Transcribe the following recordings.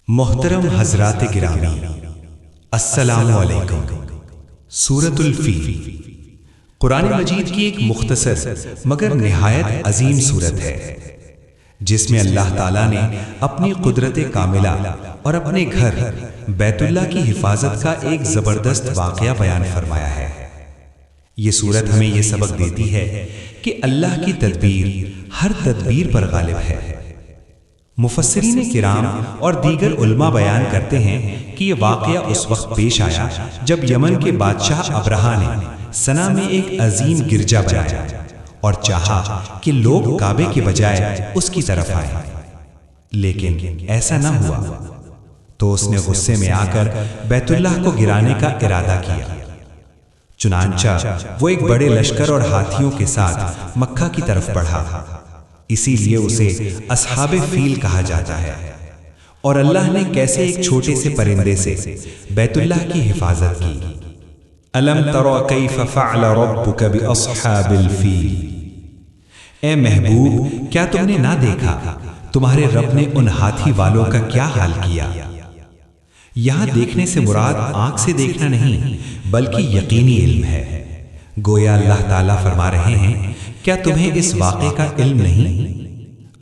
محترم حضرات گرامی، السلام علیکم۔ سورۃ الفیل قرآن مجید کی ایک مختصر مگر نہایت عظیم سورت ہے، جس میں اللہ تعالیٰ نے اپنی قدرت کاملہ اور اپنے گھر بیت اللہ کی حفاظت کا ایک زبردست واقعہ بیان فرمایا ہے۔ یہ سورت ہمیں یہ سبق دیتی ہے کہ اللہ کی تدبیر ہر تدبیر پر غالب ہے۔ مفسرین کرام اور دیگر علماء بیان کرتے ہیں کہ یہ واقعہ اس وقت پیش آیا جب یمن کے بادشاہ ابرہہ نے سنا میں ایک عظیم گرجا بنایا اور چاہا کہ لوگ کعبے کے بجائے اس کی طرف آئیں، لیکن ایسا نہ ہوا تو اس نے غصے میں آ کر بیت اللہ کو گرانے کا ارادہ کیا۔ چنانچہ وہ ایک بڑے لشکر اور ہاتھیوں کے ساتھ مکہ کی طرف بڑھا، اسی لیے اسے اصحاب فیل کہا جاتا ہے۔ اور اللہ نے کیسے ایک چھوٹے سے پرندے سے بیت اللہ کی حفاظت کی۔ الم تر کیف فعل ربک باصحاب الفیل، اے محبوب کیا تم نے نہ دیکھا تمہارے رب نے ان ہاتھی والوں کا کیا حال کیا۔ یہاں دیکھنے سے مراد آنکھ سے دیکھنا نہیں بلکہ یقینی علم ہے۔ گویا اللہ تعالیٰ فرما رہے ہیں، کیا تمہیں اس واقعے کا علم نہیں؟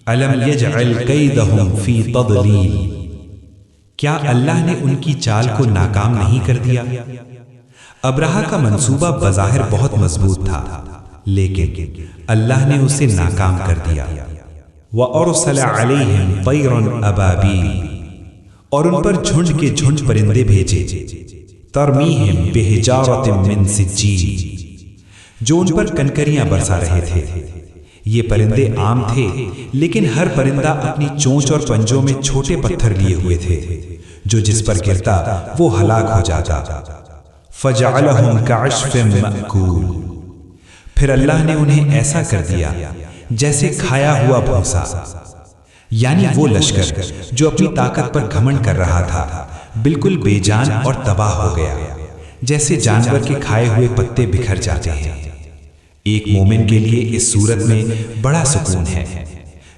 الم یجعل کیدہم فی تضلیل، کیا اللہ نے ان کی چال کو ناکام نہیں کر دیا؟ ابرہہ کا منصوبہ بظاہر بہت مضبوط تھا، لیکن اللہ نے اسے ناکام کر دیا۔ وَأَرْسَلَ عَلَيْهِمْ طَيْرًا أَبَابِيلَ، اور ان پر جھنڈ کے جھنڈ پرندے بھیجے، ترمیہم بحجارۃ من سجیل، جو ان پر کنکریاں برسا رہے تھے۔ یہ پرندے عام تھے، لیکن ہر پرندہ اپنی چونچ اور پنجوں میں چھوٹے پتھر لیے ہوئے تھے، جو جس پر گرتا وہ ہلاک ہو جاتا۔ فَجَعَلَهُمْ كَعَصْفٍ مَأْكُولٍ، پھر اللہ نے انہیں ایسا کر دیا جیسے کھایا ہوا بھوسا، یعنی وہ لشکر جو اپنی طاقت پر گھمنڈ کر رہا تھا بالکل بے جان اور تباہ ہو گیا، جیسے جانور کے کھائے ہوئے پتے بکھر جاتے ہیں۔ ایک مومن کے لیے اس صورت میں بڑا سکون ہے۔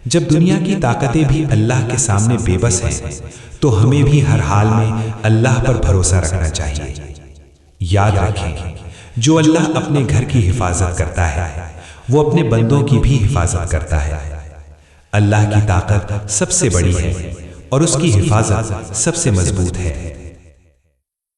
جب دنیا کی طاقتیں بھی اللہ کے سامنے بے بس ہیں تو ہمیں بھی ہر حال میں اللہ پر بھروسہ رکھنا چاہیے۔ یاد رکھیں، جو اللہ اپنے گھر کی حفاظت کرتا ہے وہ اپنے بندوں کی بھی حفاظت کرتا ہے۔ اللہ کی طاقت سب سے بڑی ہے اور اس کی حفاظت سب سے مضبوط ہے۔